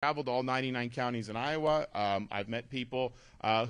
traveled all 99 counties in Iowa. I've met people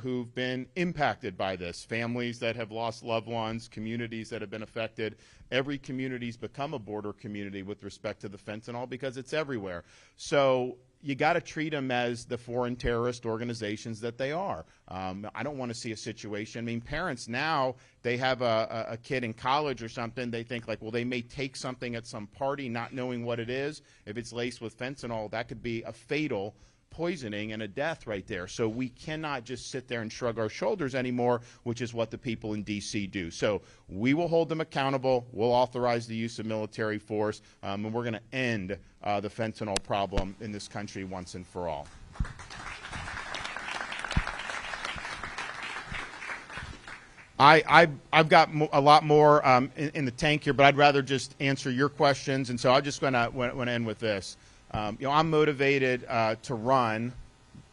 who've been impacted by this, families that have lost loved ones, communities that have been affected. Every community's become a border community with respect to the fentanyl because it's everywhere. So you got to treat them as the foreign terrorist organizations that they are. I don't want to see a situation. I mean, parents now, they have a kid in college or something, they think like, well, they may take something at some party not knowing what it is. If it's laced with fentanyl, that could be a fatal poisoning and a death right there. So we cannot just sit there and shrug our shoulders anymore, which is what the people in D.C. do. So we will hold them accountable. We'll authorize the use of military force, and we're going to end the fentanyl problem in this country once and for all. I've got a lot more in the tank here, but I'd rather just answer your questions, and so I'm just going to end with this. I'm motivated to run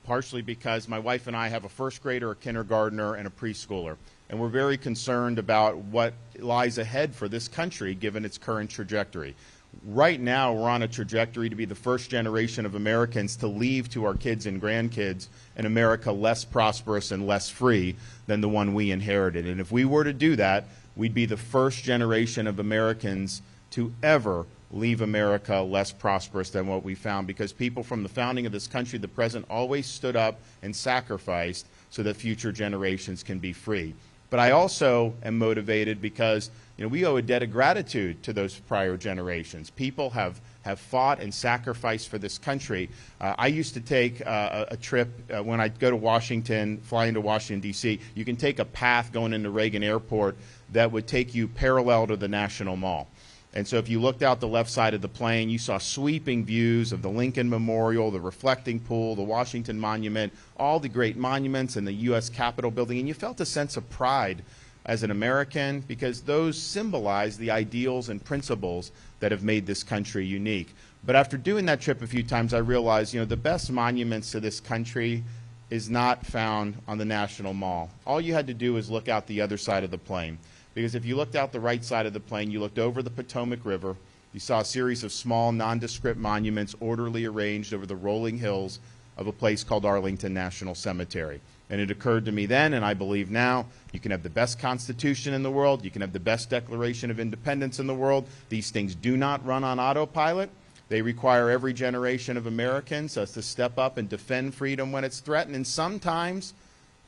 partially because my wife and I have a first grader, a kindergartner, and a preschooler. And we're very concerned about what lies ahead for this country given its current trajectory. Right now, we're on a trajectory to be the first generation of Americans to leave to our kids and grandkids an America less prosperous and less free than the one we inherited. And if we were to do that, we'd be the first generation of Americans to ever leave America less prosperous than what we found, because people from the founding of this country, the present, always stood up and sacrificed so that future generations can be free. But I also am motivated because we owe a debt of gratitude to those prior generations. People have fought and sacrificed for this country. I used to take a trip when I'd go to Washington, fly into Washington, D.C. You can take a path going into Reagan Airport that would take you parallel to the National Mall. And so if you looked out the left side of the plane, you saw sweeping views of the Lincoln Memorial, the Reflecting Pool, the Washington Monument, all the great monuments and the U.S. Capitol building, and you felt a sense of pride as an American because those symbolize the ideals and principles that have made this country unique. But after doing that trip a few times, I realized, the best monuments to this country is not found on the National Mall. All you had to do was look out the other side of the plane. Because if you looked out the right side of the plane, you looked over the Potomac River, you saw a series of small, nondescript monuments orderly arranged over the rolling hills of a place called Arlington National Cemetery. And it occurred to me then, and I believe now, you can have the best Constitution in the world, you can have the best Declaration of Independence in the world. These things do not run on autopilot. They require every generation of Americans to step up and defend freedom when it's threatened, and sometimes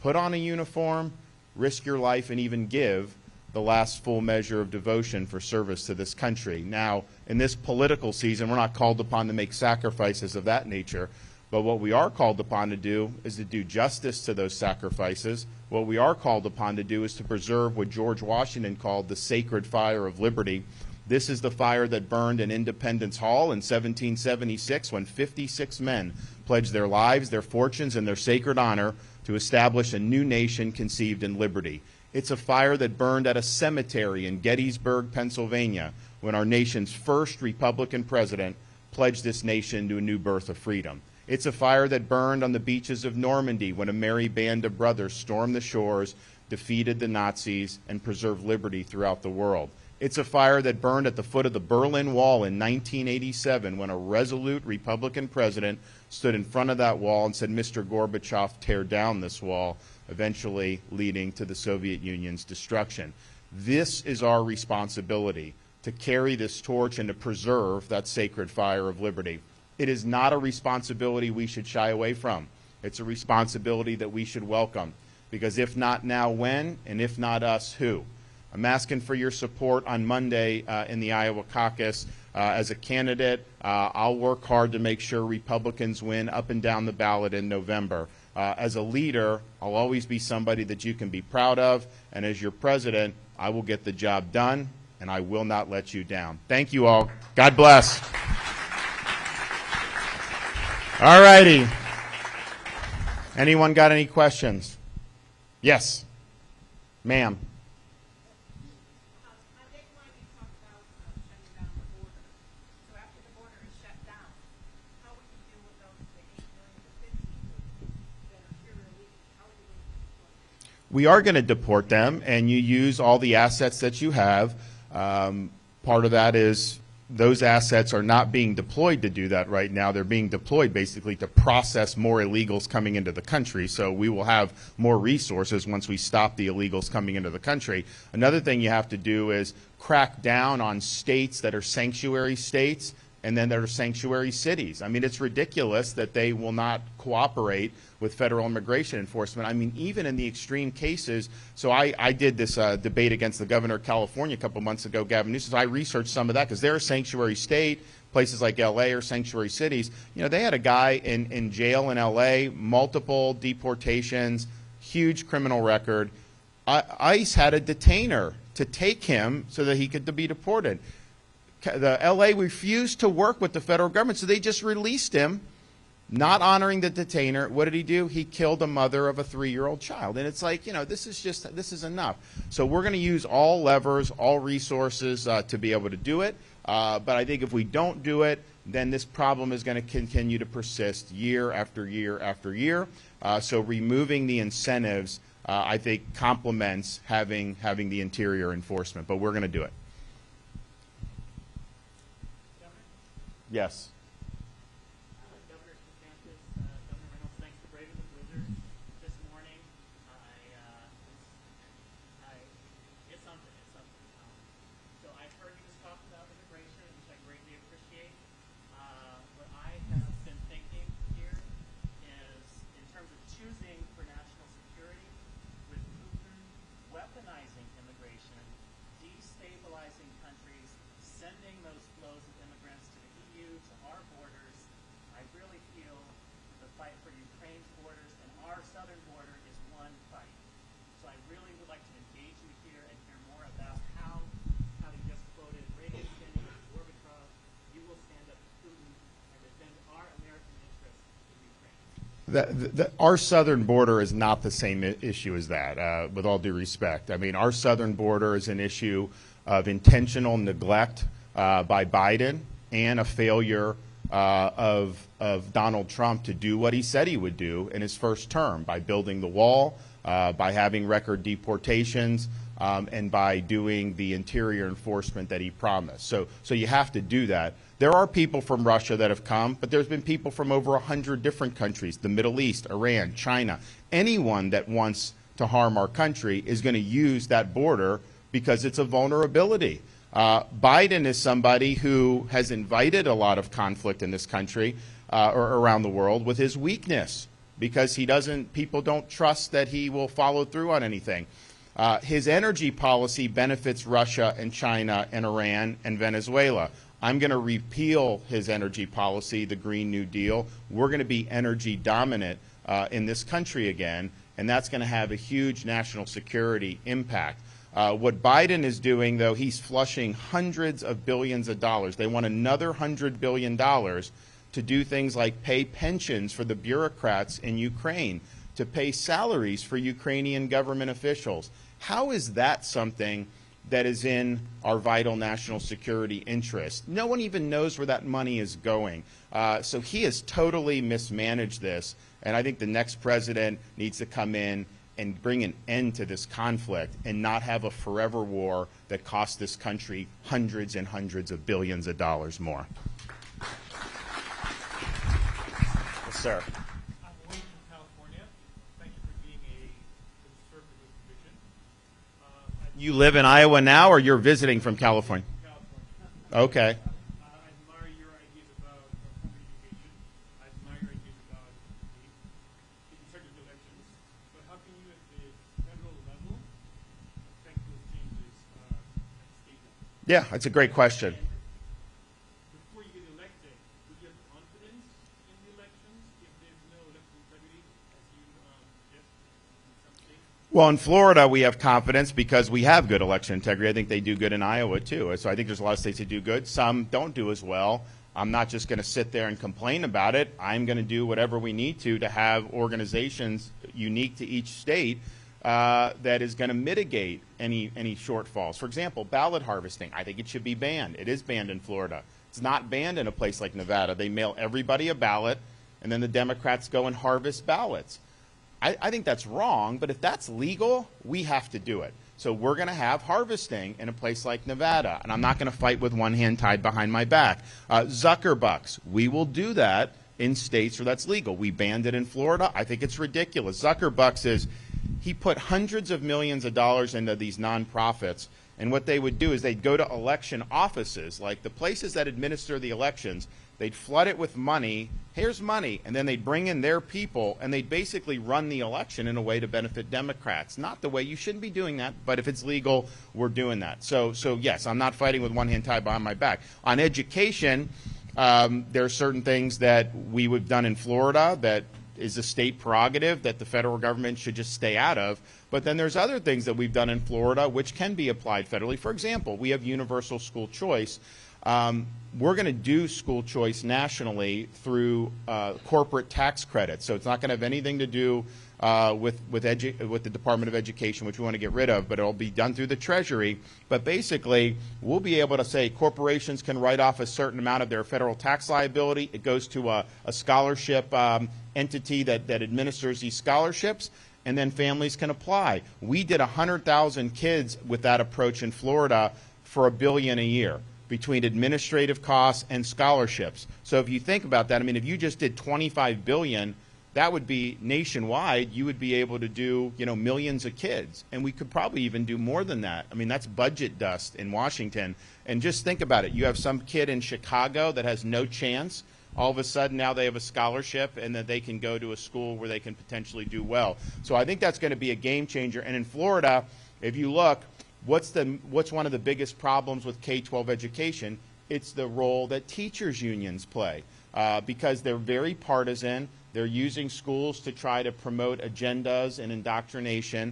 put on a uniform, risk your life, and even give the last full measure of devotion for service to this country. Now, in this political season, we're not called upon to make sacrifices of that nature, but what we are called upon to do is to do justice to those sacrifices. What we are called upon to do is to preserve what George Washington called the sacred fire of liberty. This is the fire that burned in Independence Hall in 1776 when 56 men pledged their lives, their fortunes, and their sacred honor to establish a new nation conceived in liberty. It's a fire that burned at a cemetery in Gettysburg, Pennsylvania, when our nation's first Republican president pledged this nation to a new birth of freedom. It's a fire that burned on the beaches of Normandy when a merry band of brothers stormed the shores, defeated the Nazis, and preserved liberty throughout the world. It's a fire that burned at the foot of the Berlin Wall in 1987 when a resolute Republican president stood in front of that wall and said, "Mr. Gorbachev, tear down this wall," eventually leading to the Soviet Union's destruction. This is our responsibility, to carry this torch and to preserve that sacred fire of liberty. It is not a responsibility we should shy away from. It's a responsibility that we should welcome, because if not now, when? And if not us, who? I'm asking for your support on Monday in the Iowa caucus. As a candidate, I'll work hard to make sure Republicans win up and down the ballot in November. As a leader, I'll always be somebody that you can be proud of, and as your president, I will get the job done, and I will not let you down. Thank you all. God bless. All righty. Anyone got any questions? Yes. Ma'am. We are going to deport them, and you use all the assets that you have. Part of that is those assets are not being deployed to do that right now. They're being deployed basically to process more illegals coming into the country. So we will have more resources once we stop the illegals coming into the country. Another thing you have to do is crack down on states that are sanctuary states and then there are sanctuary cities. I mean, it's ridiculous that they will not cooperate with federal immigration enforcement. I mean, even in the extreme cases, so I did this debate against the governor of California a couple months ago, Gavin Newsom. I researched some of that because they're a sanctuary state. Places like LA are sanctuary cities. You know, they had a guy in jail in LA, multiple deportations, huge criminal record. ICE had a detainer to take him so that he could be deported. The LA refused to work with the federal government, so they just released him, not honoring the detainer. What did he do? He killed a mother of a 3-year-old child. And it's like, you know, this is enough. So we're going to use all levers, all resources to be able to do it. But I think if we don't do it, then this problem is going to continue to persist year after year after year. So removing the incentives, I think, complements having the interior enforcement. But we're going to do it. Yes. Governor DeSantis, Governor Reynolds, thanks for braving the blizzard this morning. It's something. So I've heard you just talk about immigration, which I greatly appreciate. What I have been thinking here is in terms of choosing for national security, with Putin weaponizing immigration, destabilizing countries, sending those flows of immigrants to the EU, to our borders, I really feel the fight for Ukraine's borders and our southern border is one fight. So I really would like to engage you here and hear more about how, having just quoted Reagan standing up to Gorbachev, you will stand up to Putin and defend our American interests in Ukraine. Our southern border is not the same issue as that, with all due respect. I mean, our southern border is an issue of intentional neglect by Biden and a failure of Donald Trump to do what he said he would do in his first term by building the wall, by having record deportations, and by doing the interior enforcement that he promised. So you have to do that. There are people from Russia that have come, but there's been people from over 100 different countries, the Middle East, Iran, China. Anyone that wants to harm our country is going to use that border because it's a vulnerability. Biden is somebody who has invited a lot of conflict in this country or around the world with his weakness because people don't trust that he will follow through on anything. His energy policy benefits Russia and China and Iran and Venezuela. I'm going to repeal his energy policy, the Green New Deal. We're going to be energy dominant in this country again, and that's going to have a huge national security impact. What Biden is doing, though, he's flushing hundreds of billions of dollars. They want another $100 billion to do things like pay pensions for the bureaucrats in Ukraine, to pay salaries for Ukrainian government officials. How is that something that is in our vital national security interest? No one even knows where that money is going. So he has totally mismanaged this, and I think the next president needs to come in and bring an end to this conflict and not have a forever war that costs this country hundreds and hundreds of billions of dollars more. Yes, sir. I'm Wayne from California. Thank you for being a conservative vision. You live in Iowa now, or you're visiting from California? California. Okay. I admire your ideas about public education. I admire your ideas about the integrity of elections. But how can you, at the federal level, affect those changes at state level? Yeah, that's a great question. Before you get elected, would you have confidence in the elections if there's no electoral integrity, as you suggest in some states? Well, in Florida, we have confidence because we have good election integrity. I think they do good in Iowa, too. So I think there's a lot of states that do good. Some don't do as well. I'm not just going to sit there and complain about it. I'm going to do whatever we need to have organizations unique to each state that is going to mitigate any shortfalls. For example, ballot harvesting. I think it should be banned. It is banned in Florida. It's not banned in a place like Nevada. They mail everybody a ballot, and then the Democrats go and harvest ballots. I think that's wrong, but if that's legal, we have to do it. So we're going to have harvesting in a place like Nevada, and I'm not going to fight with one hand tied behind my back. Zuckerbucks, we will do that in states where that's legal. We banned it in Florida. I think it's ridiculous. Zuckerbucks he put hundreds of millions of dollars into these nonprofits, and what they would do is they'd go to election offices, like the places that administer the elections. They'd flood it with money. Here's money. And then they'd bring in their people, and they'd basically run the election in a way to benefit Democrats. Not the way. You shouldn't be doing that, but if it's legal, we're doing that. So yes, I'm not fighting with one hand tied behind my back. On education, there are certain things that we would have done in Florida that is a state prerogative that the federal government should just stay out of. But then there's other things that we've done in Florida which can be applied federally. For example, we have universal school choice. We're going to do school choice nationally through corporate tax credits. So it's not going to have anything to do with the Department of Education, which we want to get rid of, but it'll be done through the Treasury. But basically, we'll be able to say corporations can write off a certain amount of their federal tax liability. It goes to a scholarship entity that administers these scholarships, and then families can apply. We did 100,000 kids with that approach in Florida for $1 billion a year between administrative costs and scholarships. So if you think about that, I mean, if you just did $25 billion, that would be nationwide. You would be able to do, millions of kids. And we could probably even do more than that. I mean, that's budget dust in Washington. And just think about it. You have some kid in Chicago that has no chance. All of a sudden now they have a scholarship and that they can go to a school where they can potentially do well. So I think that's going to be a game changer. And in Florida, if you look, what's one of the biggest problems with K-12 education? It's the role that teachers unions play because they're very partisan. They're using schools to try to promote agendas and indoctrination.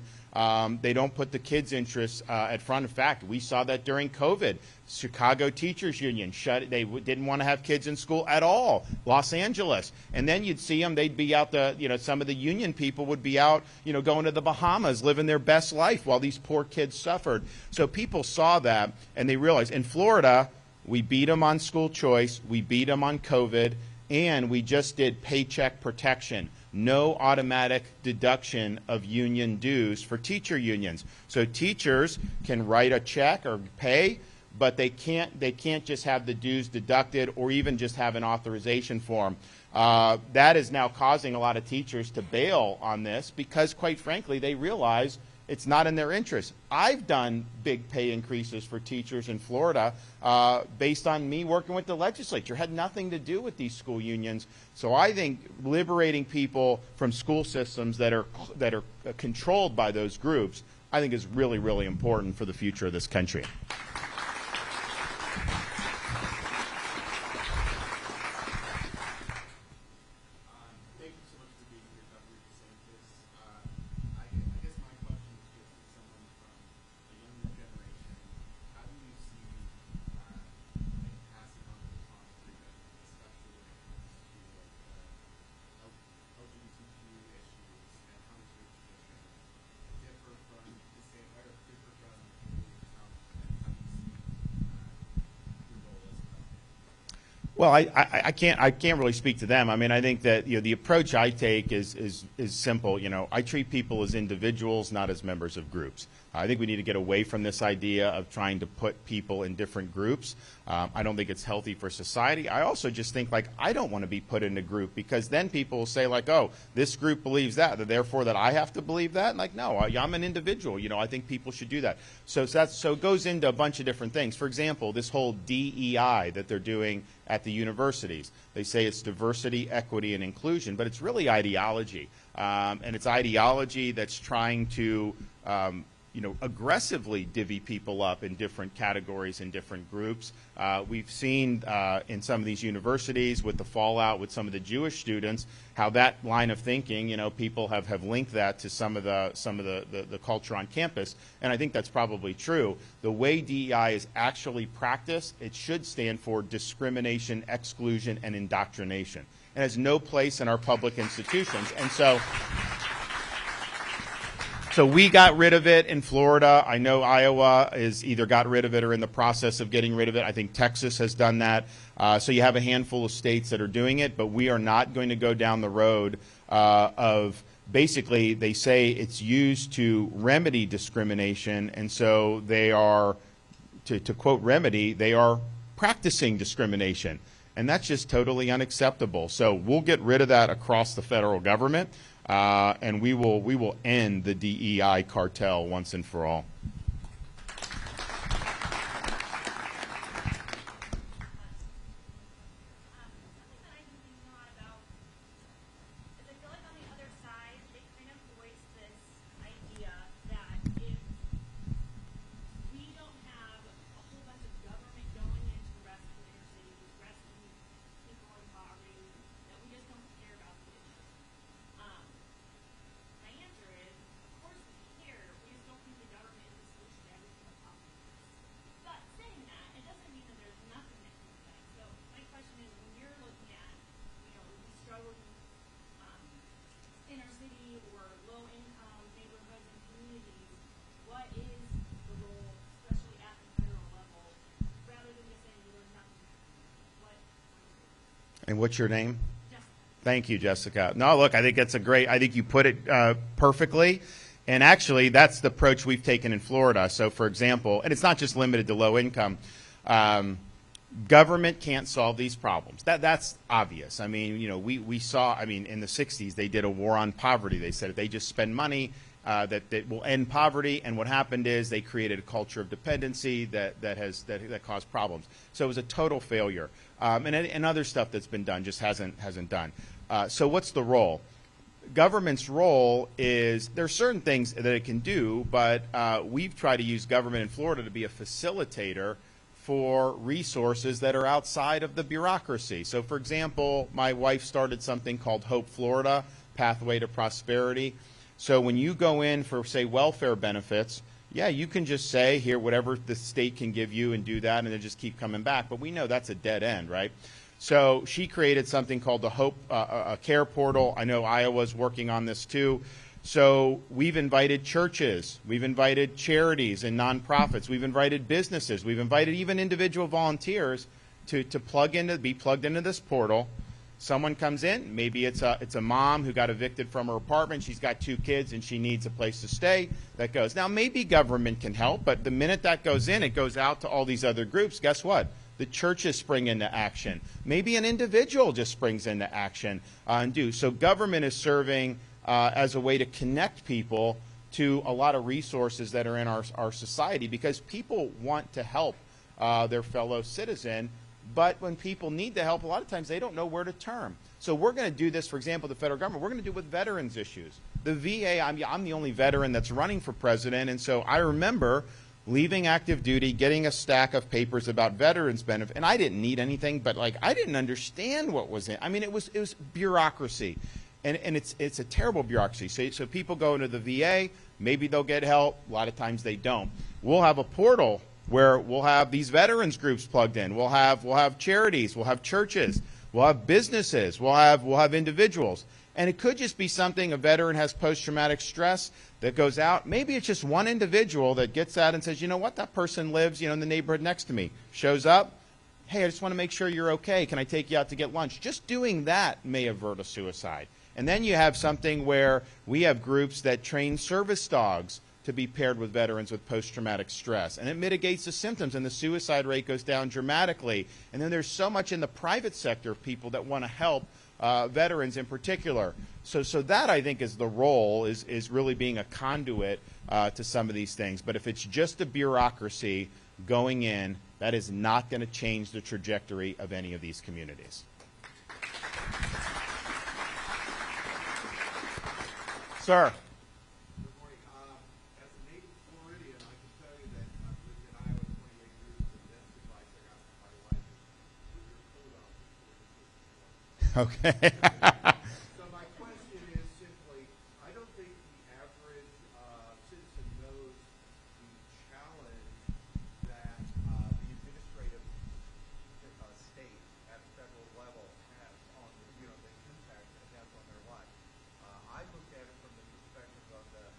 They don't put the kids' interests at front. In fact, we saw that during COVID. Chicago Teachers Union they didn't want to have kids in school at all. Los Angeles. And then you'd see them, they'd be out some of the union people would be out, going to the Bahamas, living their best life while these poor kids suffered. So people saw that and they realized in Florida, we beat them on school choice, we beat them on COVID, and we just did paycheck protection. No automatic deduction of union dues for teacher unions. So teachers can write a check or pay, but they can't just have the dues deducted or even just have an authorization form. That is now causing a lot of teachers to bail on this because, quite frankly, they realize it's not in their interest. I've done big pay increases for teachers in Florida based on me working with the legislature. It had nothing to do with these school unions. So I think liberating people from school systems that are controlled by those groups, I think is really, really important for the future of this country. Thank you so much for being here, Dr. DeSantis. I guess my question is just as someone from a younger generation, how do you see passing on the baton for you, especially when it comes to LGBTQ issues, and how does your position differ from Trump, and how do you see your role as a president? Well, I can't really speak to them. I mean, I think that the approach I take is simple. I treat people as individuals, not as members of groups. I think we need to get away from this idea of trying to put people in different groups. I don't think it's healthy for society. I also just think I don't want to be put in a group because then people will say oh, this group believes that, therefore that I have to believe that. And no, I'm an individual. I think people should do that. So it goes into a bunch of different things. For example, this whole DEI that they're doing at the universities. They say it's diversity, equity, and inclusion, but it's really ideology. And it's ideology that's trying to aggressively divvy people up in different categories and different groups. We've seen in some of these universities with the fallout with some of the Jewish students how that line of thinking, people have linked that to some of the culture on campus, and I think that's probably true. The way DEI is actually practiced, it should stand for discrimination, exclusion, and indoctrination. It has no place in our public institutions, and so So we got rid of it in Florida. I know Iowa is either got rid of it or in the process of getting rid of it. I think Texas has done that. So you have a handful of states that are doing it, but we are not going to go down the road of basically they say it's used to remedy discrimination, and so they are, to quote remedy, they are practicing discrimination. And that's just totally unacceptable. So we'll get rid of that across the federal government. And we will end the DEI cartel once and for all. Something that I've been thinking a lot about is I feel like on the other side, they kind of voice this idea that if we don't have a whole bunch of government going into rescue inner cities, rescuing people in poverty, that we just don't care about the issue. My answer is, of course we care. We just don't think the government is the solution to every single problem. But saying that, it doesn't mean that there's nothing that can be done. So my question is, when you're looking at, these struggling inner city or low income neighborhoods and communities, what is the role, especially at the federal level, rather than just saying there's nothing? What? And what's your name? Just Thank you, Jessica. No, look, I think that's I think you put it perfectly. And actually, that's the approach we've taken in Florida. So, for example, and it's not just limited to low income, government can't solve these problems. That's obvious. I mean, we saw, in the 60s, they did a war on poverty. They said if they just spend money, that will end poverty. And what happened is they created a culture of dependency that caused problems. So it was a total failure. And other stuff that's been done just hasn't done. So what's the role? Government's role is there are certain things that it can do, but we've tried to use government in Florida to be a facilitator for resources that are outside of the bureaucracy. So, for example, my wife started something called Hope Florida, Pathway to Prosperity. So when you go in for, say, welfare benefits, yeah, you can just say, here, whatever the state can give you and do that, and then just keep coming back. But we know that's a dead end, right? So she created something called the Hope Care Portal. I know Iowa's working on this too. So we've invited churches, we've invited charities and nonprofits, we've invited businesses, we've invited even individual volunteers to be plugged into this portal. Someone comes in, maybe it's a mom who got evicted from her apartment, she's got 2 kids and she needs a place to stay. That goes. Now maybe government can help, but the minute that goes in, it goes out to all these other groups. Guess what? The churches spring into action. Maybe an individual just springs into action and do. So government is serving as a way to connect people to a lot of resources that are in our society, because people want to help their fellow citizen, but when people need the help, a lot of times they don't know where to turn. So we're going to do this, for example, the federal government, we're going to do it with veterans issues. The VA, I'm the only veteran that's running for president, and so I remember leaving active duty, getting a stack of papers about veterans benefit, and I didn't need anything, but I didn't understand what was in. It was bureaucracy, and it's a terrible bureaucracy. So people go into the VA, maybe they'll get help. A lot of times they don't. We'll have a portal where we'll have these veterans groups plugged in. We'll have charities, we'll have churches, we'll have businesses, we'll have individuals. And it could just be something, a veteran has post-traumatic stress that goes out. Maybe it's just one individual that gets out and says, you know what, that person lives, in the neighborhood next to me. Shows up, hey, I just want to make sure you're okay. Can I take you out to get lunch? Just doing that may avert a suicide. And then you have something where we have groups that train service dogs to be paired with veterans with post-traumatic stress. And it mitigates the symptoms, and the suicide rate goes down dramatically. And then there's so much in the private sector of people that want to help veterans in particular. So that, I think, is the role, is really being a conduit to some of these things. But if it's just a bureaucracy going in, that is not going to change the trajectory of any of these communities. Sir. Good morning. As a native Floridian, I can tell you that I've lived in Iowa 28 years, and that's the advice I got from my wife is put your coat on before you put it on. Okay. So my question is simply, I don't think the average citizen knows the challenge that the administrative state at the federal level has on the impact that it has on their life. I look at it from the perspective of the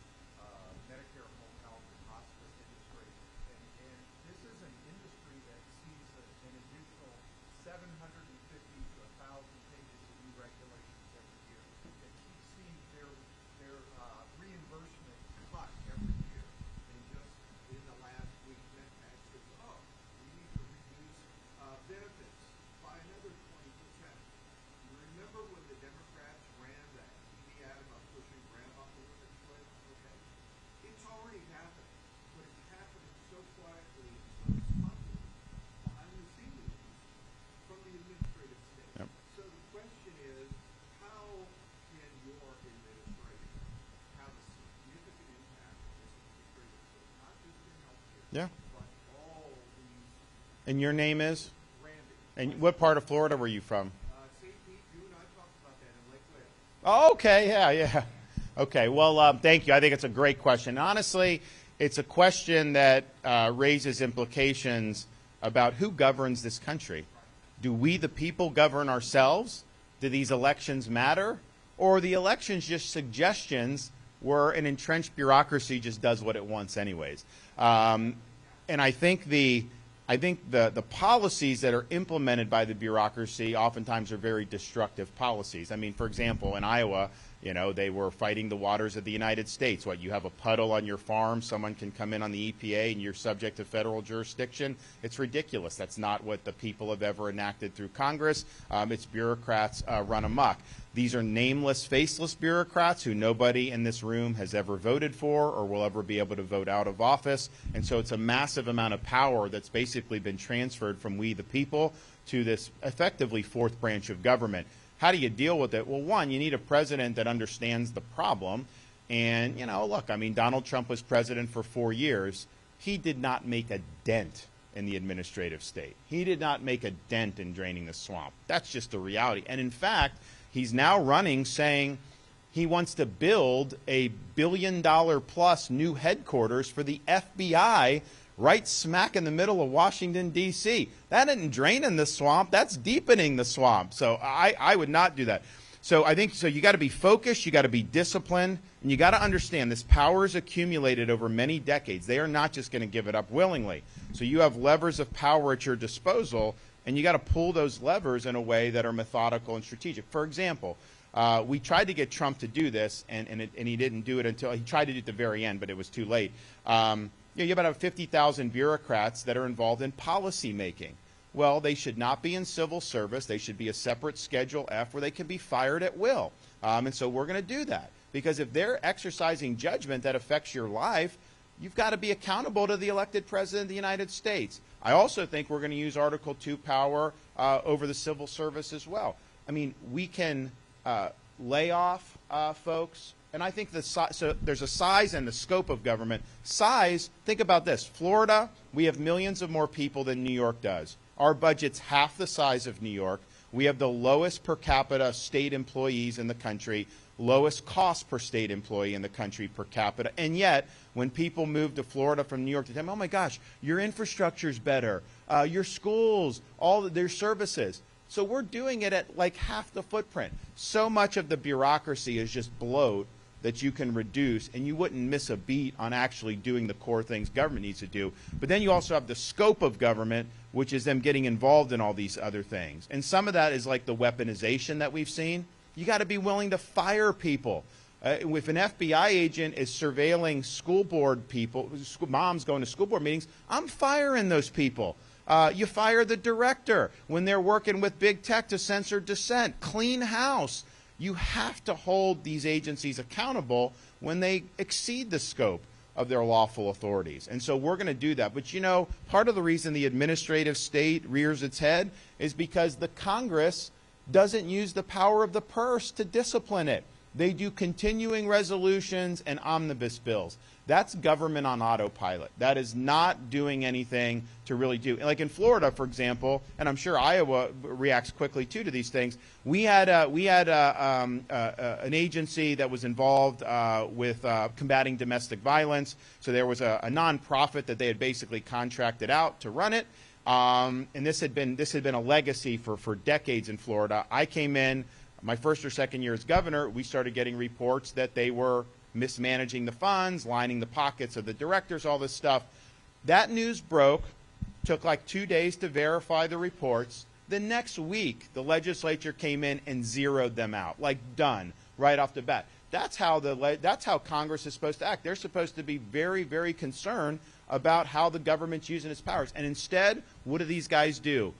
Yeah. across all these And your name is? Randy. And what part of Florida were you from? St. Pete, you and I talked about that in Lake Wales. Oh, okay, yeah. Okay, well, thank you. I think it's a great question. Honestly, it's a question that raises implications about who governs this country. Do we, the people, govern ourselves? Do these elections matter? Or are the elections just suggestions where an entrenched bureaucracy just does what it wants anyways? And I think the policies that are implemented by the bureaucracy oftentimes are very destructive policies. I mean, for example, in Iowa, they were fighting the waters of the United States. What, you have a puddle on your farm, someone can come in on the EPA and you're subject to federal jurisdiction? It's ridiculous. That's not what the people have ever enacted through Congress. It's bureaucrats run amok. These are nameless, faceless bureaucrats who nobody in this room has ever voted for or will ever be able to vote out of office. And so it's a massive amount of power that's basically been transferred from we the people to this effectively fourth branch of government. How do you deal with it? Well, one, you need a president that understands the problem. And, look, I mean, Donald Trump was president for 4 years. He did not make a dent in the administrative state. He did not make a dent in draining the swamp. That's just the reality. And in fact, he's now running saying he wants to build a $1 billion+ new headquarters for the FBI right smack in the middle of Washington, D.C. That isn't draining the swamp. That's deepening the swamp. So I would not do that. So I think you got to be focused, you got to be disciplined, and you got to understand this power is accumulated over many decades. They are not just going to give it up willingly. So you have levers of power at your disposal, and you got to pull those levers in a way that are methodical and strategic. For example, we tried to get Trump to do this, and he didn't do it until he tried to do it at the very end, but it was too late. You have about 50,000 bureaucrats that are involved in policy making. Well, they should not be in civil service. They should be a separate Schedule F where they can be fired at will. And so we're going to do that. Because if they're exercising judgment that affects your life, you've got to be accountable to the elected president of the United States. I also think we're going to use Article 2 power over the civil service as well. I mean, we can lay off folks. And I think so there's a size and the scope of government. Size, think about this. Florida, we have millions of more people than New York does. Our budget's half the size of New York. We have the lowest per capita state employees in the country, lowest cost per state employee in the country per capita. And yet, when people move to Florida from New York, they tell them, oh my gosh, your infrastructure's better, your schools, all their services. So we're doing it at like half the footprint. So much of the bureaucracy is just bloat that you can reduce, and you wouldn't miss a beat on actually doing the core things government needs to do. But then you also have the scope of government, which is them getting involved in all these other things. And some of that is like the weaponization that we've seen. You got to be willing to fire people. If an FBI agent is surveilling school board people, moms going to school board meetings, I'm firing those people. You fire the director when they're working with big tech to censor dissent. Clean house. You have to hold these agencies accountable when they exceed the scope of their lawful authorities. And so we're going to do that. But part of the reason the administrative state rears its head is because the Congress doesn't use the power of the purse to discipline it. They do continuing resolutions and omnibus bills. That's government on autopilot. That is not doing anything to really do. Like in Florida, for example, and I'm sure Iowa reacts quickly too to these things. We had an agency that was involved with combating domestic violence. So there was a nonprofit that they had basically contracted out to run it. And this had been a legacy for decades in Florida. I came in my first or second year as governor. We started getting reports that they were mismanaging the funds, lining the pockets of the directors, all this stuff. That news broke, took like 2 days to verify the reports. The next week, the legislature came in and zeroed them out, like done, right off the bat. That's how Congress is supposed to act. They're supposed to be very, very concerned about how the government's using its powers. And instead, what do these guys do?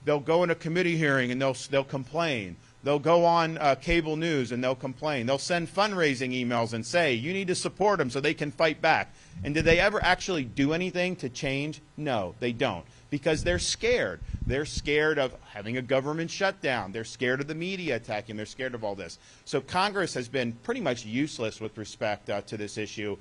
They'll go in a committee hearing and they'll complain. They'll go on cable news and they'll complain. They'll send fundraising emails and say, you need to support them so they can fight back. And do they ever actually do anything to change? No, they don't. Because they're scared. They're scared of having a government shutdown. They're scared of the media attacking. They're scared of all this. So Congress has been pretty much useless with respect to this issue.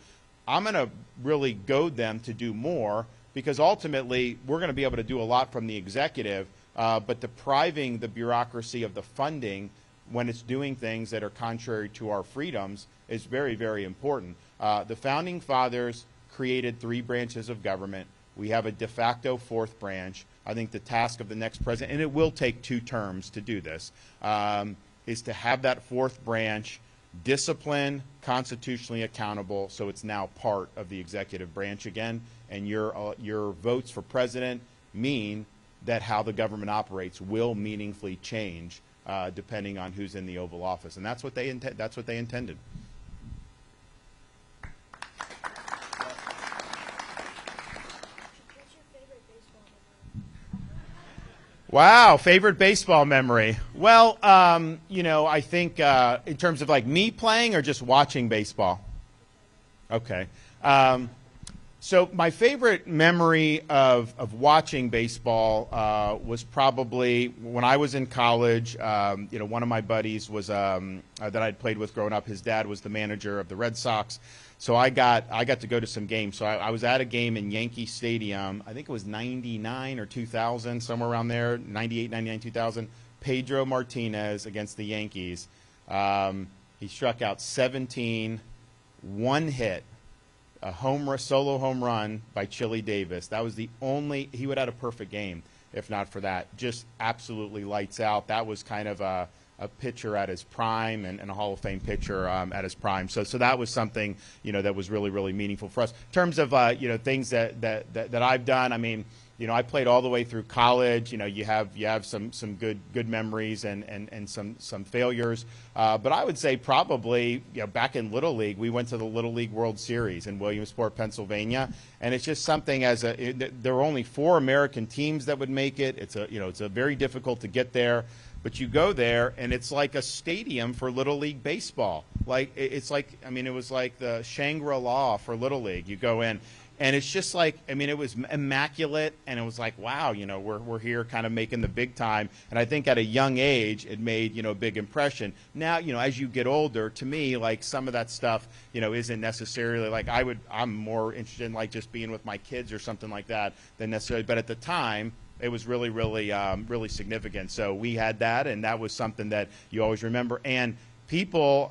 I'm going to really goad them to do more. because ultimately we're going to be able to do a lot from the executive, but depriving the bureaucracy of the funding when it's doing things that are contrary to our freedoms is very, very important. The Founding Fathers created 3 branches of government. We have a de facto 4th branch. I think the task of the next president, and it will take 2 terms to do this, is to have that 4th branch disciplined, constitutionally accountable, so it's now part of the executive branch again, and your votes for president mean that how the government operates will meaningfully change depending on who's in the Oval Office, and that's what they intended. What's your favorite baseball memory? Wow, favorite baseball memory. Well, you know, I think in terms of like me playing or just watching baseball. Okay. So my favorite memory of watching baseball was probably when I was in college. You know, one of my buddies was that I'd played with growing up. His dad was the manager of the Red Sox, so I got to go to some games. So I was at a game in Yankee Stadium. I think it was '99 or 2000, somewhere around there. '98, '99, 2000. Pedro Martinez against the Yankees. He struck out 17, 1 hit. A solo home run by Chili Davis. That was the only, he would have had a perfect game if not for that. Just absolutely lights out. That was kind of a pitcher at his prime and a Hall of Fame pitcher at his prime. So that was something, you know, that was really, really meaningful for us. In terms of, you know, things that I've done, I mean, you know, I played all the way through college. You know, you have some good memories and some failures. But I would say probably, you know, back in Little League, we went to the Little League World Series in Williamsport, Pennsylvania, and it's just something there were only 4 American teams that would make it. It's a very difficult to get there. But you go there, and it's like a stadium for Little League baseball. Like it's like, I mean, it was like the Shangri-La for Little League. You go in, and it's just like, I mean, it was immaculate, and it was like, wow, you know, we're here kind of making the big time. And I think at a young age, it made, you know, a big impression. Now, you know, as you get older, to me, like some of that stuff, you know, isn't necessarily like I'm more interested in like just being with my kids or something like that than necessarily. But at the time, it was really, really, really significant. So we had that, and that was something that you always remember. And people,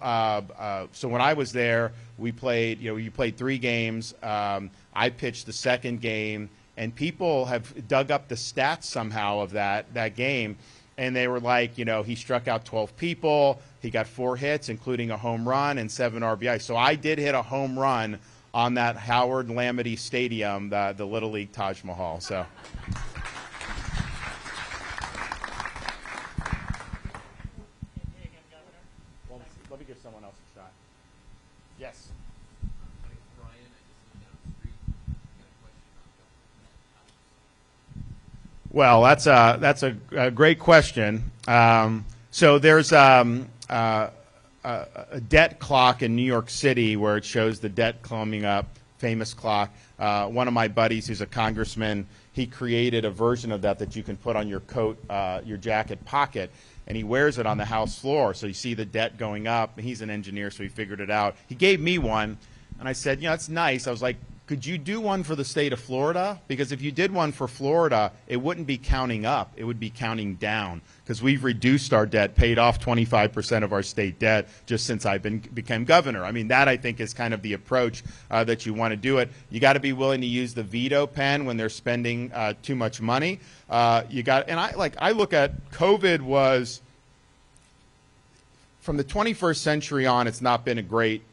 so when I was there, we played, you know, you played 3 games. I pitched the second game, and people have dug up the stats somehow of that game, and they were like, you know, he struck out 12 people, he got 4 hits, including a home run and 7 RBI. So I did hit a home run on that Howard Lamity Stadium, the Little League Taj Mahal. So. Well, let me give someone else a shot. Yes. Well, that's a great question. So there's a debt clock in New York City where it shows the debt climbing up, famous clock. One of my buddies who's a congressman, he created a version of that you can put on your coat, your jacket pocket, and he wears it on the House floor. So you see the debt going up. He's an engineer, so he figured it out. He gave me one, and I said, you know, that's nice. I was like, could you do one for the state of Florida? Because if you did one for Florida, it wouldn't be counting up. It would be counting down, because we've reduced our debt, paid off 25% of our state debt just since I became governor. I mean, that I think is kind of the approach that you want to do it. You got to be willing to use the veto pen when they're spending too much money. And I look at COVID was, from the 21st century on, it's not been a great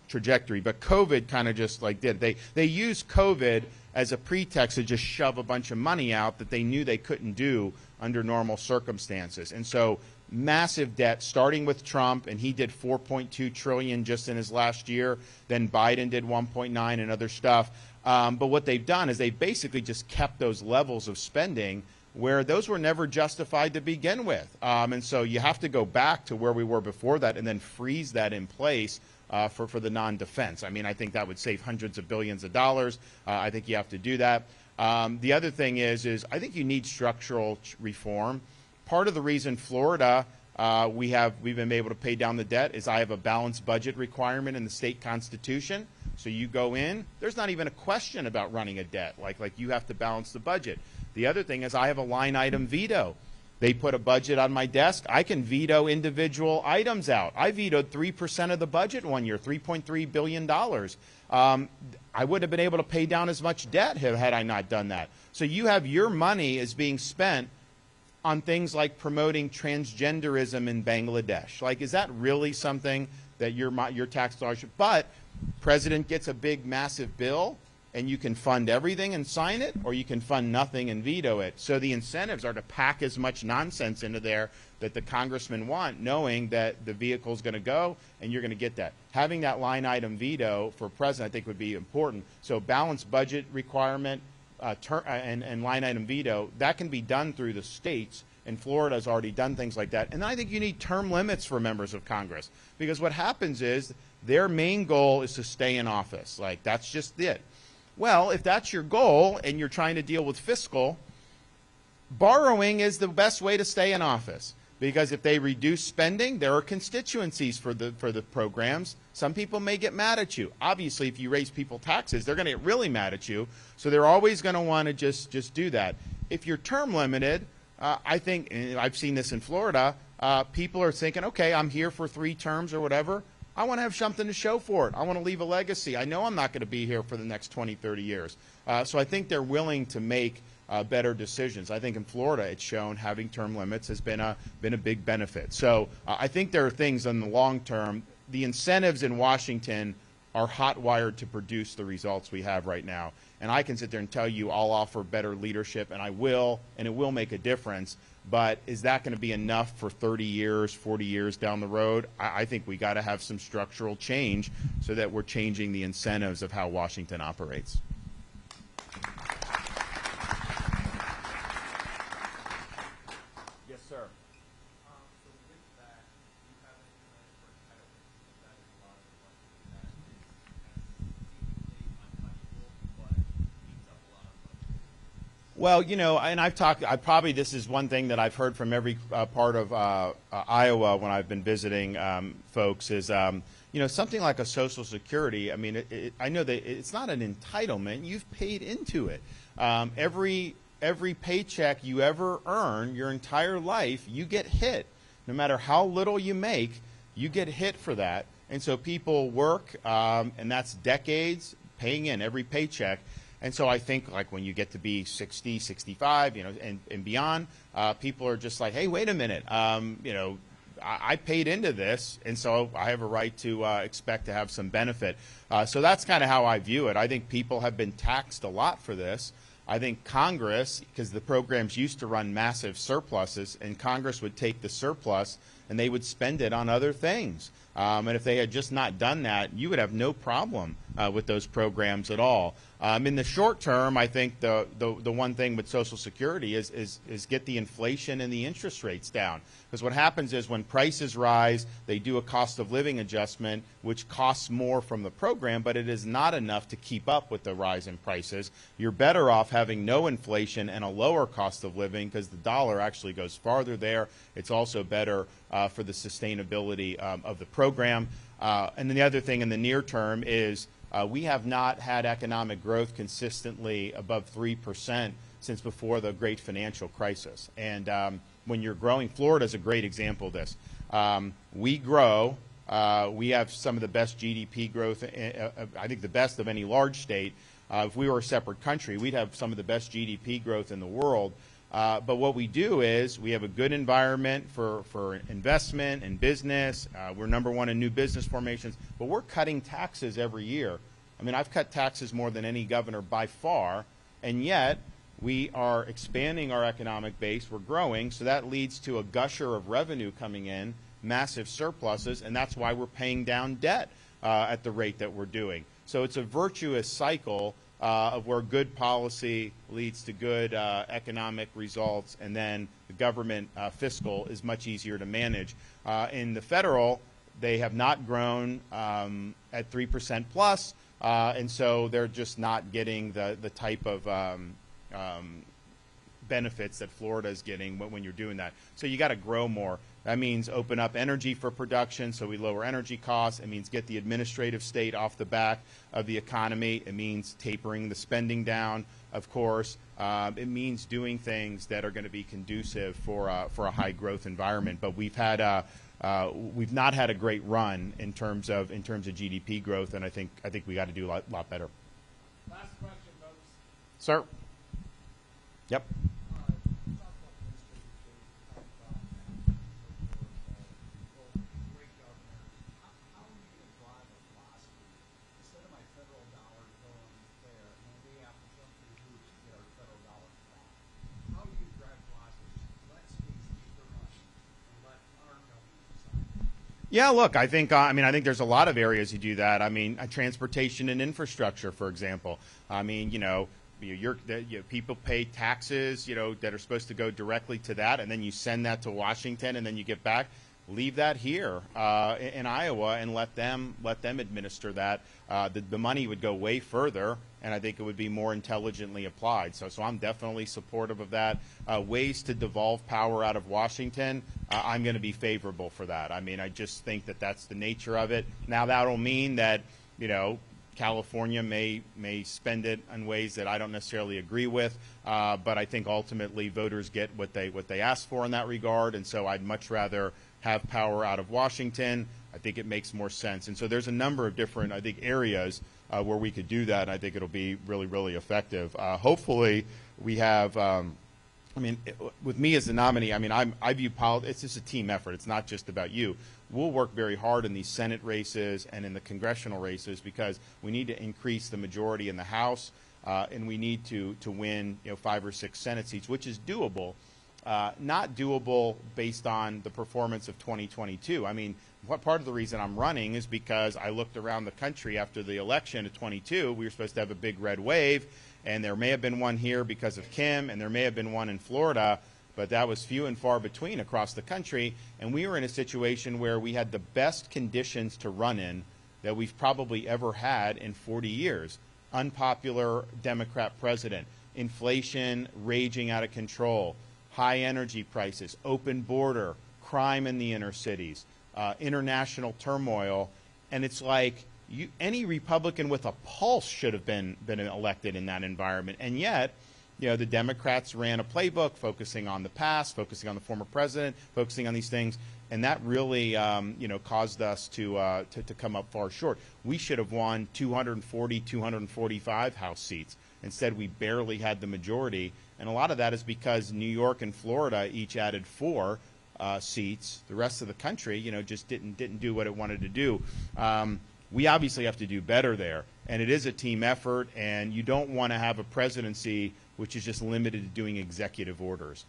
trajectory, but COVID kind of just like did. They used COVID as a pretext to just shove a bunch of money out that they knew they couldn't do under normal circumstances. And so massive debt, starting with Trump, and he did $4.2 trillion just in his last year. Then Biden did 1.9 and other stuff. But what they've done is they basically just kept those levels of spending where those were never justified to begin with. And so you have to go back to where we were before that and then freeze that in place for the non-defense. I mean, I think that would save hundreds of billions of dollars. I think you have to do that. The other thing is I think you need structural reform. Part of the reason Florida, we've been able to pay down the debt is I have a balanced budget requirement in the state constitution. So you go in, there's not even a question about running a debt, like you have to balance the budget. The other thing is I have a line item veto. They put a budget on my desk. I can veto individual items out. I vetoed 3% of the budget one year, $3.3 billion. I wouldn't have been able to pay down as much debt had I not done that. So you have your money is being spent on things like promoting transgenderism in Bangladesh. Like, is that really something that your tax dollars should? But president gets a big, massive bill, and you can fund everything and sign it, or you can fund nothing and veto it. So the incentives are to pack as much nonsense into there that the congressmen want, knowing that the vehicle is going to go and you're going to get that. Having that line item veto for president, I think, would be important. So balanced budget requirement and line item veto, that can be done through the states, and Florida has already done things like that. And I think you need term limits for members of Congress, because what happens is their main goal is to stay in office. Like, that's just it. Well, if that's your goal and you're trying to deal with fiscal, borrowing is the best way to stay in office, because if they reduce spending, there are constituencies for the programs. Some people may get mad at you. Obviously, if you raise people taxes, they're going to get really mad at you. So they're always going to want to just do that. If you're term limited, I think, and I've seen this in Florida, people are thinking, okay, I'm here for 3 terms or whatever. I want to have something to show for it. I want to leave a legacy. I know I'm not going to be here for the next 20, 30 years. So I think they're willing to make better decisions. I think in Florida it's shown having term limits has been a big benefit. So I think there are things in the long term. The incentives in Washington are hot-wired to produce the results we have right now. And I can sit there and tell you I'll offer better leadership, and I will, and it will make a difference. But is that going to be enough for 30 years, 40 years down the road? I think we got to have some structural change so that we're changing the incentives of how Washington operates. Yes, sir. So with that, you haven't implemented for entitlements. That is a lot of the money that is seemingly untouchable, but eats up a lot of money. Well, you know, and this is one thing that I've heard from every part of Iowa when I've been visiting folks is, you know, something like a Social Security. I mean, I know that it's not an entitlement. You've paid into it. Every paycheck you ever earn your entire life, you get hit. No matter how little you make, you get hit for that. And so people work, and that's decades paying in every paycheck. And so I think, like, when you get to be 60, 65, you know, and beyond, people are just like, hey, wait a minute, you know, I paid into this, and so I have a right to expect to have some benefit. So that's kind of how I view it. I think people have been taxed a lot for this. I think Congress, because the programs used to run massive surpluses, and Congress would take the surplus and they would spend it on other things. And if they had just not done that, you would have no problem with those programs at all. In the short term, I think the one thing with Social Security is get the inflation and the interest rates down. Because what happens is when prices rise, they do a cost of living adjustment, which costs more from the program, but it is not enough to keep up with the rise in prices. You're better off having no inflation and a lower cost of living, because the dollar actually goes farther there. It's also better for the sustainability of the program. And then the other thing in the near term is we have not had economic growth consistently above 3% since before the great financial crisis. And when you're growing, Florida is a great example of this. We grow. We have some of the best GDP growth, I think the best of any large state. If we were a separate country, we'd have some of the best GDP growth in the world. But what we do is we have a good environment for investment and business. We're #1 in new business formations, but we're cutting taxes every year. I mean, I've cut taxes more than any governor by far, and yet we are expanding our economic base. We're growing, so that leads to a gusher of revenue coming in, massive surpluses, and that's why we're paying down debt at the rate that we're doing. So it's a virtuous cycle of where good policy leads to good economic results, and then the government fiscal is much easier to manage. In the federal, they have not grown at 3% plus, and so they're just not getting the type of benefits that Florida is getting when you're doing that. So you got to grow more. That means open up energy for production so we lower energy costs. It means get the administrative state off the back of the economy. It means tapering the spending down, of course. It means doing things that are going to be conducive for a high growth environment. But we've not had a great run in terms of GDP growth, and I think we got to do a lot better. Last question, folks. Sir. Yep. Yeah, look, I think there's a lot of areas you do that. I mean, transportation and infrastructure, for example. I mean, people pay taxes, that are supposed to go directly to that, and then you send that to Washington, and then you get back. Leave that here in Iowa and let them administer that. The money would go way further, and I think it would be more intelligently applied. So I'm definitely supportive of that. Ways to devolve power out of Washington, I'm going to be favorable for that. I mean, I just think that that's the nature of it. Now, that'll mean that, California may spend it in ways that I don't necessarily agree with, but I think ultimately voters get what they ask for in that regard, and so I'd much rather have power out of Washington. I think it makes more sense. And so there's a number of different, I think, areas where we could do that, and I think it'll be really, really effective. Hopefully we have, with me as the nominee, I view politics, it's just a team effort. It's not just about you. We'll work very hard in these Senate races and in the congressional races because we need to increase the majority in the House, and we need to win 5 or 6 Senate seats, which is doable. Not doable based on the performance of 2022. I mean, part of the reason I'm running is because I looked around the country after the election of 22. We were supposed to have a big red wave, and there may have been one here because of Kim, and there may have been one in Florida, but that was few and far between across the country. And we were in a situation where we had the best conditions to run in that we've probably ever had in 40 years. Unpopular Democrat president, inflation raging out of control, high energy prices, open border, crime in the inner cities, international turmoil, and it's like any Republican with a pulse should have been elected in that environment. And yet, the Democrats ran a playbook focusing on the past, focusing on the former president, focusing on these things, and that really, caused us to come up far short. We should have won 240, 245 House seats. Instead, we barely had the majority. And a lot of that is because New York and Florida each added 4 seats. The rest of the country, just didn't do what it wanted to do. We obviously have to do better there, and it is a team effort. And you don't want to have a presidency which is just limited to doing executive orders.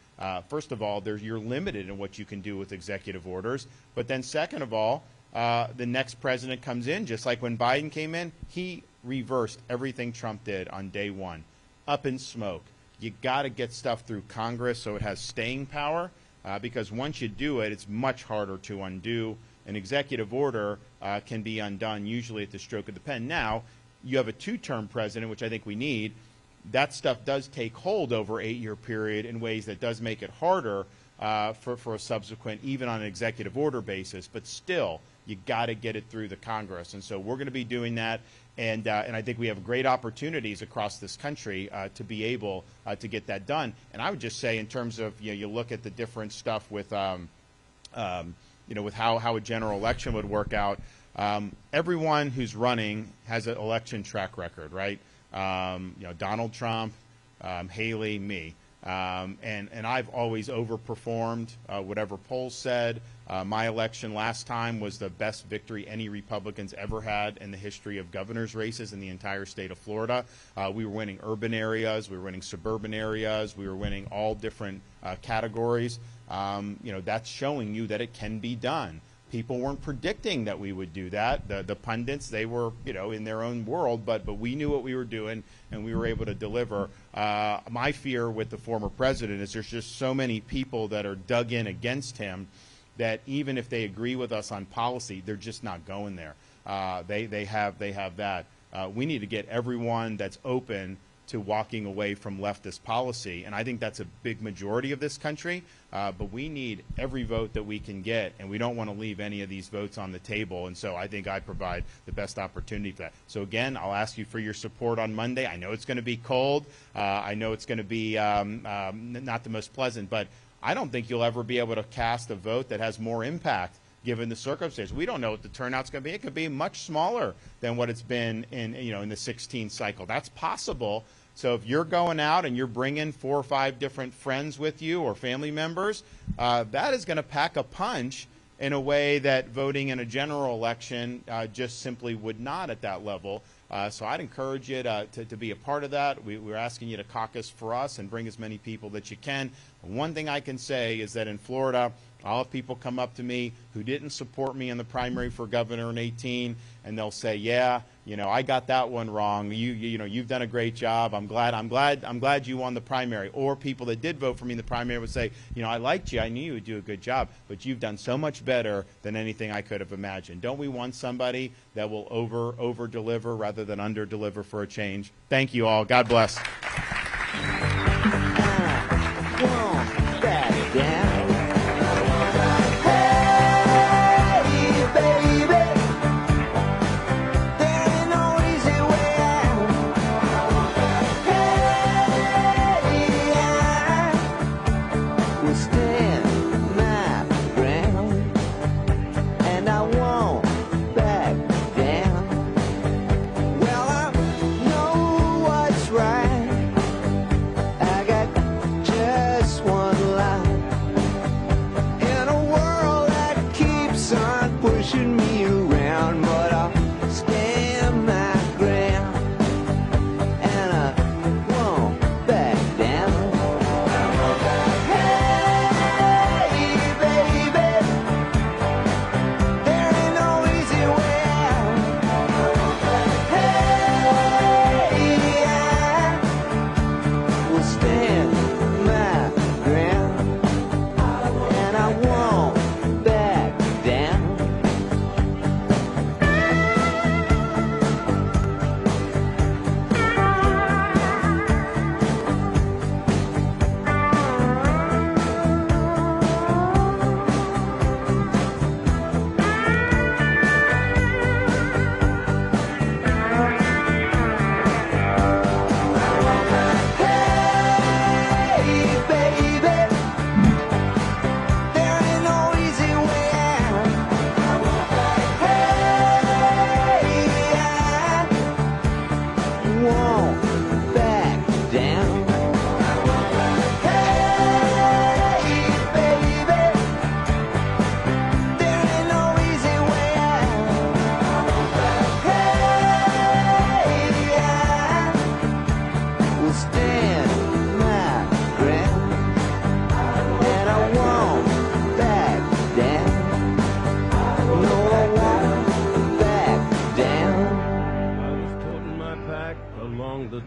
First of all, you're limited in what you can do with executive orders. But then, second of all, the next president comes in, just like when Biden came in, he reversed everything Trump did on day one, up in smoke. You got to get stuff through Congress so it has staying power, because once you do it, it's much harder to undo. An executive order can be undone usually at the stroke of the pen. Now, you have a 2-term president, which I think we need. That stuff does take hold over an 8-year period in ways that does make it harder for a subsequent, even on an executive order basis. But still, you got to get it through the Congress. And so we're going to be doing that. And I think we have great opportunities across this country to be able to get that done. And I would just say, in terms of, you look at the different stuff with, with how a general election would work out. Everyone who's running has an election track record, right? Donald Trump, Haley, me. And I've always overperformed whatever polls said. My election last time was the best victory any Republicans ever had in the history of governor's races in the entire state of Florida. We were winning urban areas, we were winning suburban areas, we were winning all different categories. That's showing you that it can be done. People weren't predicting that we would do that. The pundits, they were, in their own world, but we knew what we were doing, and we were able to deliver. My fear with the former president is there's just so many people that are dug in against him that even if they agree with us on policy, they're just not going there. They have that. We need to get everyone that's open to walking away from leftist policy. And I think that's a big majority of this country. But we need every vote that we can get, and we don't want to leave any of these votes on the table. And so I think I provide the best opportunity for that. So again, I'll ask you for your support on Monday. I know it's going to be cold. I know it's going to be not the most pleasant, but I don't think you'll ever be able to cast a vote that has more impact given the circumstances. We don't know what the turnout's going to be. It could be much smaller than what it's been in the 16th cycle. That's possible. So if you're going out and you're bringing 4 or 5 different friends with you or family members, that is going to pack a punch in a way that voting in a general election just simply would not at that level. So I'd encourage you to be a part of that. We're asking you to caucus for us and bring as many people that you can. One thing I can say is that in Florida, I'll have people come up to me who didn't support me in the primary for governor in 18, and they'll say, "Yeah, I got that one wrong. You've done a great job. I'm glad you won the primary." Or people that did vote for me in the primary would say, "I liked you. I knew you would do a good job, but you've done so much better than anything I could have imagined." Don't we want somebody that will over deliver rather than under deliver for a change? Thank you all. God bless.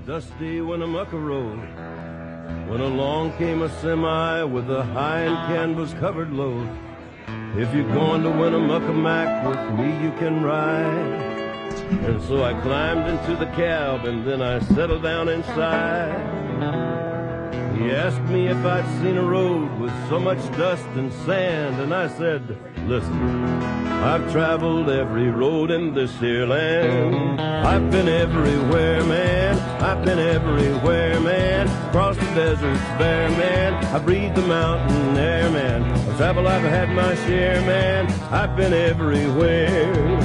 Dusty Winnemucca Road, when along came a semi with a high and canvas covered load. If you're going to Winnemucca Mac, with me you can ride. And so I climbed into the cab and then I settled down inside. He asked me if I'd seen a road with so much dust and sand, and I said, "Listen, I've traveled every road in this here land. I've been everywhere, man. I've been everywhere, man. Across the deserts bare, man. I breathe the mountain air, man. Of travel I've had my share, man. I've been everywhere.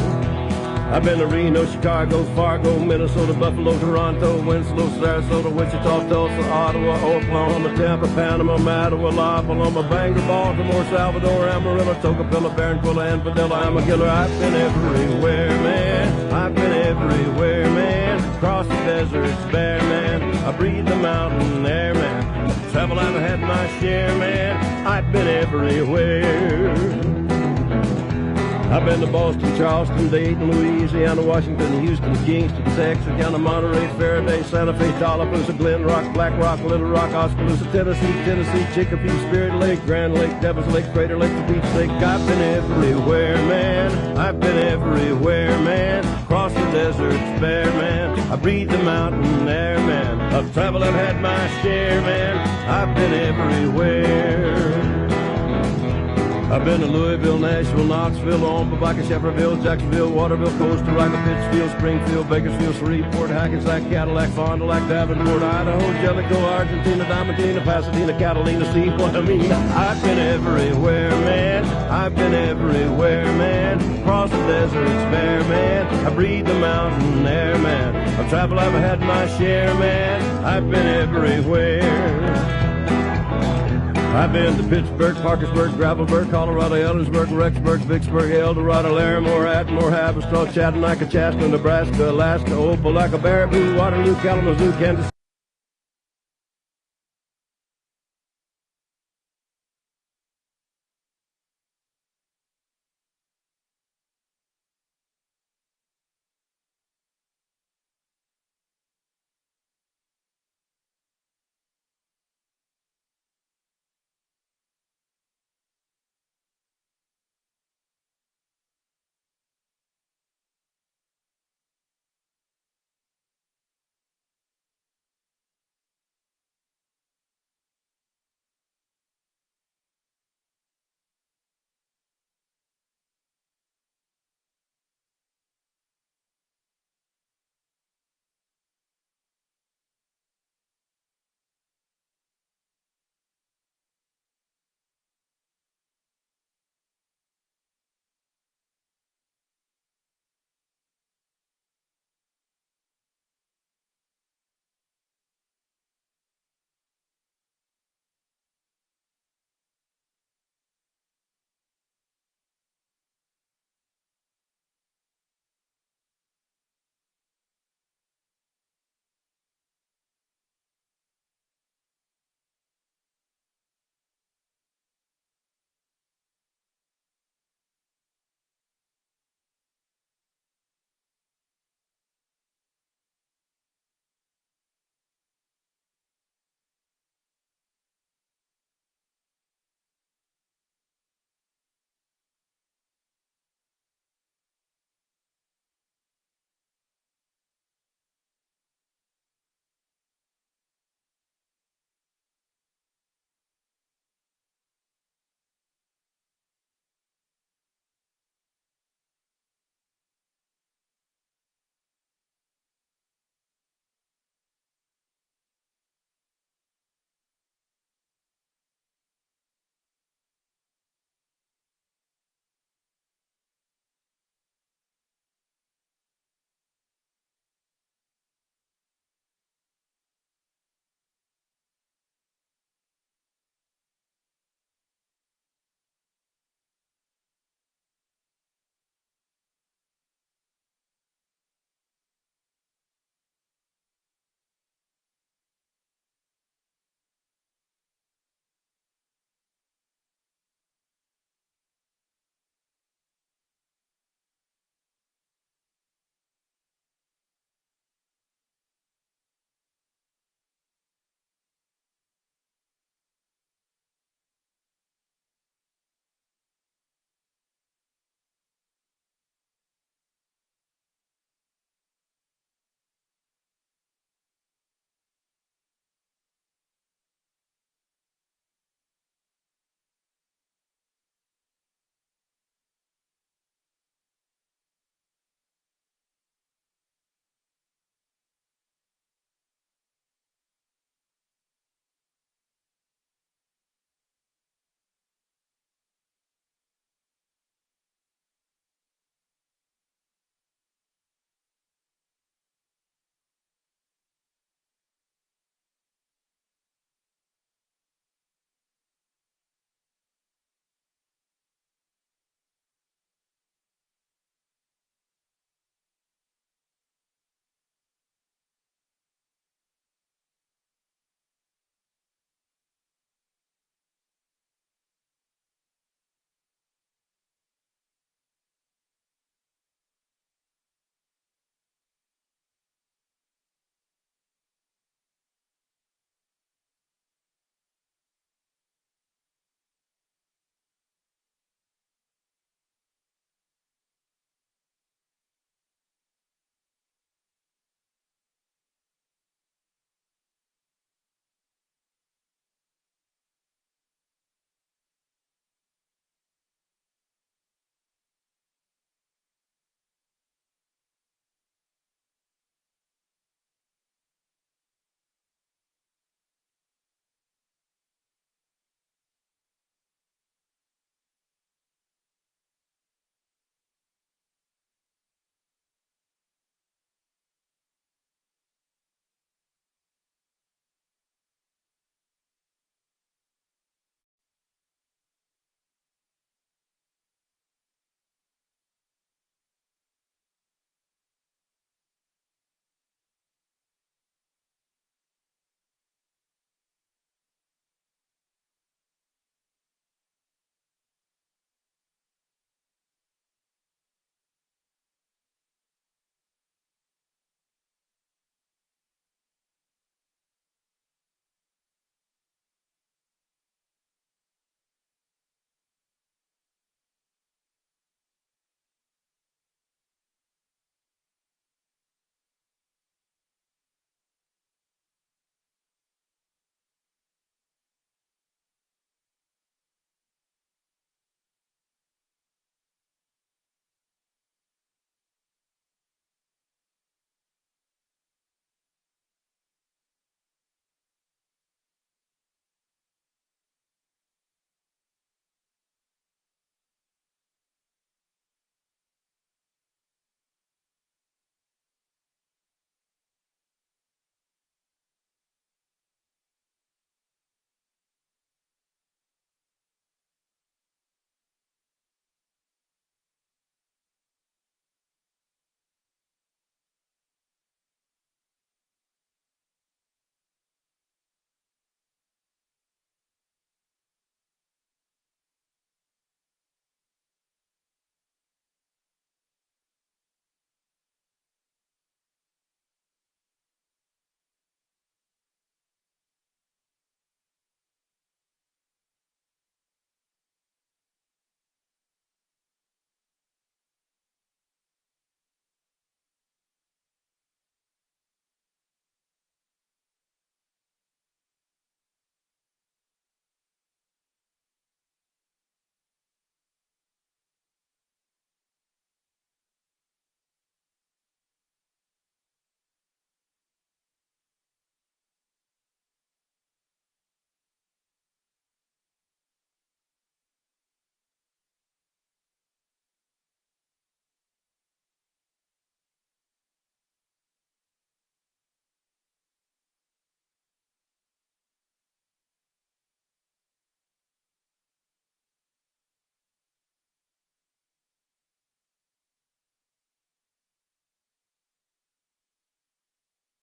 I've been to Reno, Chicago, Fargo, Minnesota, Buffalo, Toronto, Winslow, Sarasota, Wichita, Tulsa, Ottawa, Oklahoma, Tampa, Panama, Mattawa, La Paloma, Bangor, Baltimore, Salvador, Amarillo, Tocopilla, Barranquilla, and Padilla, Amagilla. I've been everywhere, man. I've been everywhere, man. Across the deserts bare, man. I breathe the mountain air, man. Travel I've had my share, man. I've been everywhere. I've been to Boston, Charleston, Dayton, Louisiana, Washington, Houston, Kingston, Texas, down to Monterey, Faraday, Santa Fe, Tallapoosa, Glen Rock, Black Rock, Little Rock, Oskaloosa, Tennessee, Chicopee, Spirit Lake, Grand Lake, Devil's Lake, Crater Lake, the Beach Lake. I've been everywhere, man. I've been everywhere, man. Across the deserts bare, man. I breathe the mountain air, man. Of travel I've had my share, man. I've been everywhere. I've been to Louisville, Nashville, Knoxville, Omaha, Shepherdsville, Jacksonville, Waterville, Costa Rica, Pittsfield, Springfield, Bakersfield, Shreveport, Hackensack, Cadillac, Fond du Lac, Davenport, Idaho, Jellicoe, Argentina, Diamantina, Pasadena, Catalina, see what I mean? I've been everywhere, man. I've been everywhere, man. Across the deserts bare, man. I breathe the mountain air, man. Of travel I've had my share, man. I've been everywhere. I've been to Pittsburgh, Parkersburg, Gravelburg, Colorado, Ellersburg, Rexburg, Vicksburg, El Dorado, Larimore, Atmore, Haverstraw, Chattanooga, Chaska, Nebraska, Alaska, Opelika, Baraboo, Waterloo, Kalamazoo, Kansas